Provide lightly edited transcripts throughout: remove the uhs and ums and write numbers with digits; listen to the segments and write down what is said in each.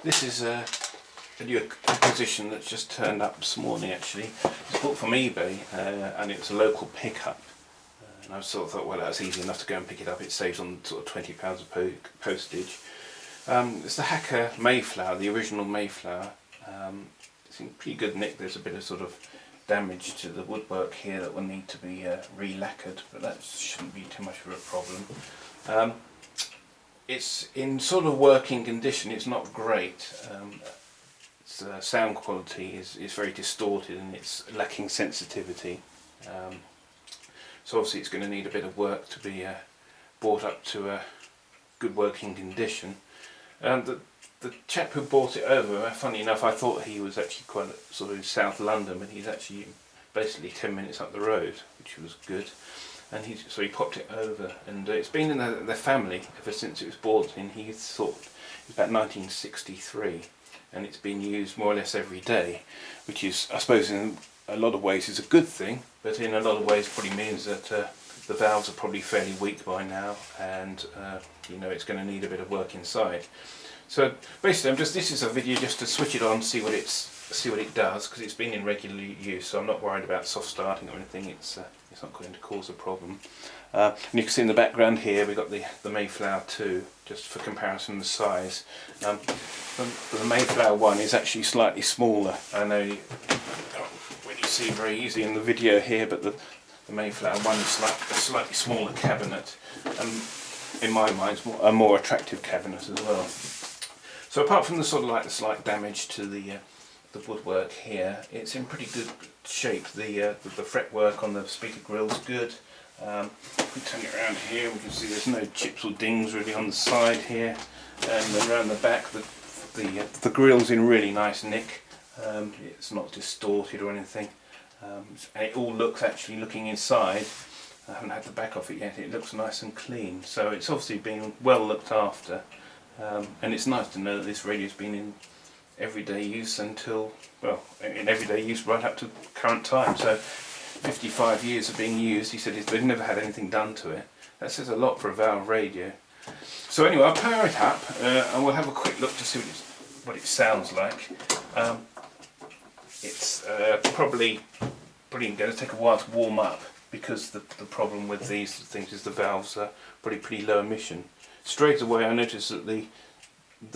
This is a new acquisition that's just turned up this morning actually. It's bought from eBay and it's a local pickup. And I sort of thought, well, that's easy enough to go and pick it up. It saves on sort of £20 of postage. It's the Hacker Mayflower, the original Mayflower. It's in pretty good nick. There's a bit of sort of damage to the woodwork here that will need to be re-lacquered, but that shouldn't be too much of a problem. It's in sort of working condition. It's not great. Its sound quality is very distorted and it's lacking sensitivity. So obviously it's going to need a bit of work to be brought up to a good working condition. The chap who brought it over, funny enough, I thought he was actually quite sort of in South London, but he's actually basically 10 minutes up the road, which was good. And so he popped it over, and it's been in their family ever since it was bought in. He thought it was about 1963, and it's been used more or less every day, which is, I suppose, in a lot of ways is a good thing, but in a lot of ways probably means that the valves are probably fairly weak by now, and you know, it's going to need a bit of work inside. So basically, this is a video just to switch it on, see what it does, because it's been in regular use. So I'm not worried about soft starting or anything. It's not going to cause a problem. And you can see in the background here we've got the Mayflower 2, just for comparison of the size. The Mayflower 1 is actually slightly smaller. I know you really see very easy in the video here, but the Mayflower 1 is a slightly smaller cabinet, and in my mind a more attractive cabinet as well. So apart from the sort of like the slight damage to the woodwork here, it's in pretty good shape. The fretwork on the speaker grill's good. If we turn it around here, we can see there's no chips or dings really on the side here, and then around the back the grill's in really nice nick. It's not distorted or anything, and it all looks, actually looking inside, I haven't had the back off it yet, it looks nice and clean, so it's obviously been well looked after. And it's nice to know that this radio's been in everyday use until, well, in everyday use right up to current time. So 55 years of being used. He said they've never had anything done to it. That says a lot for a valve radio. So anyway, I'll power it up and we'll have a quick look to see what it sounds like. It's probably going to take a while to warm up, because the problem with these things is the valves are probably pretty low emission. Straight away I noticed that the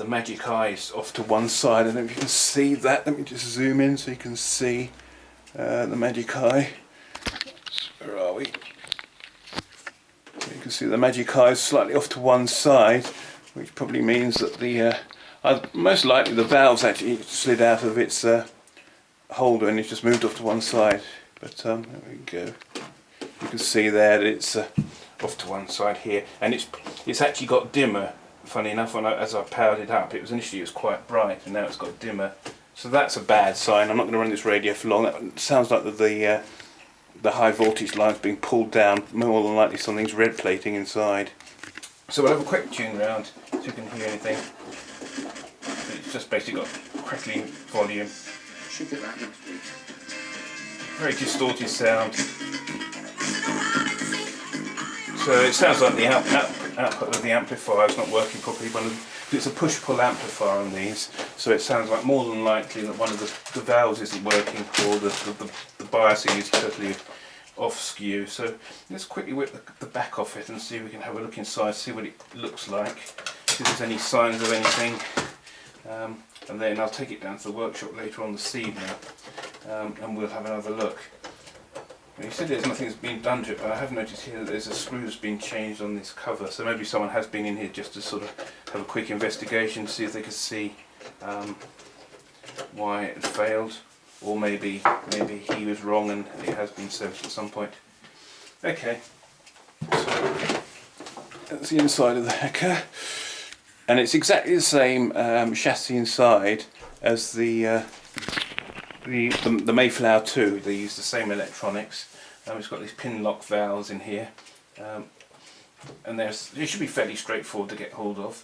magic eye is off to one side. I don't know if you can see that. Let me just zoom in so you can see the magic eye. Where are we? You can see the magic eye is slightly off to one side, which probably means that most likely the valve's actually slid out of its holder and it's just moved off to one side. But there we go. You can see there that it's off to one side here, and it's actually got dimmer. Funny enough, as I powered it up, it was quite bright, and now it's got dimmer. So that's a bad sign. I'm not going to run this radio for long. That sounds like the high voltage line's being pulled down. More than likely something's red plating inside. So we'll have a quick tune round so you can hear anything. It's just basically got crackling volume. Should be right next week. Very distorted sound. So it sounds like the output of the amplifier is not working properly. It's a push-pull amplifier on these, so it sounds like more than likely that one of the valves isn't working, or the biasing is totally off skew. So let's quickly whip the back off it and see if we can have a look inside, see what it looks like, if there's any signs of anything. And then I'll take it down to the workshop later on this evening, and we'll have another look. He said there's nothing that's been done to it, but I have noticed here that there's a screw that's been changed on this cover, so maybe someone has been in here just to sort of have a quick investigation to see if they could see why it had failed, or maybe he was wrong and it has been serviced at some point. Okay, so that's the inside of the Hacker, and it's exactly the same chassis inside as the Mayflower 2. They use the same electronics. It's got these pin lock valves in here, and it should be fairly straightforward to get hold of.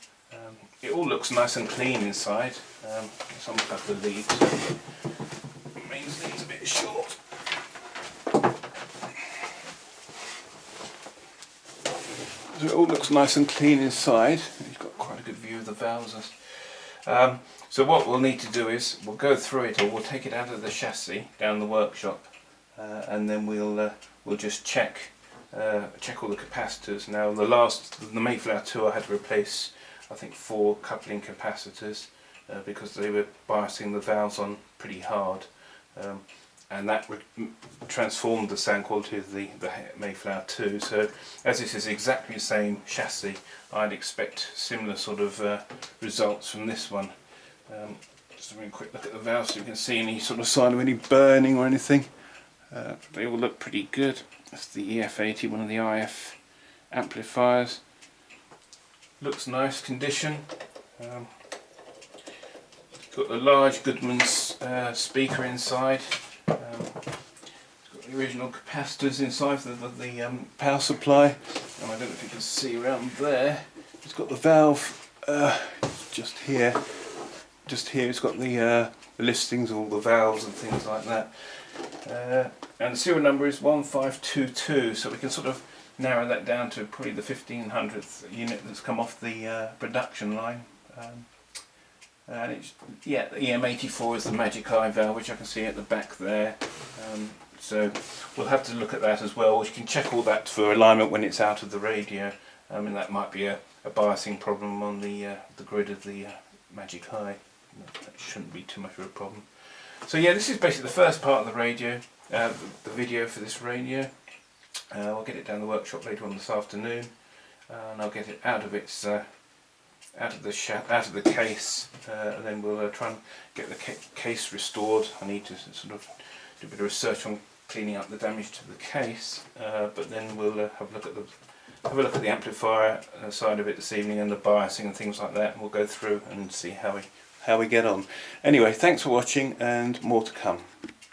It all looks nice and clean inside. Some of the leads. Main lead's a bit short. So it all looks nice and clean inside. You've got quite a good view of the valves. So what we'll need to do is we'll go through it, or we'll take it out of the chassis down the workshop, and then we'll just check all the capacitors. Now the Mayflower 2 I had to replace, I think, 4 coupling capacitors because they were biasing the valves on pretty hard, and that transformed the sound quality of the Mayflower 2. So as this is exactly the same chassis, I'd expect similar sort of results from this one. Just having a quick look at the valves so you can see any sort of sign of any burning or anything. They all look pretty good. That's the EF80, one of the IF amplifiers. Looks nice condition. Got the large Goodman's speaker inside. It's got the original capacitors inside for the power supply, and I don't know if you can see around there. It's got the valve just here. Just here it's got the listings of all the valves and things like that. And the serial number is 1522, so we can sort of narrow that down to probably the 1500th unit that's come off the production line. And it's, yeah, the EM84 is the Magic Eye valve, which I can see at the back there. So we'll have to look at that as well. You can check all that for alignment when it's out of the radio. And that might be a biasing problem on the grid of the Magic Eye. That shouldn't be too much of a problem. So yeah, this is basically the first part of the radio, the video for this radio. I'll get it down the workshop later on this afternoon, and I'll get it out of its out of the case, and then we'll try and get the case restored. I need to sort of do a bit of research on cleaning up the damage to the case, but then we'll have a look at the amplifier side of it this evening, and the biasing and things like that, and we'll go through and see how we get on. Anyway, thanks for watching, and more to come.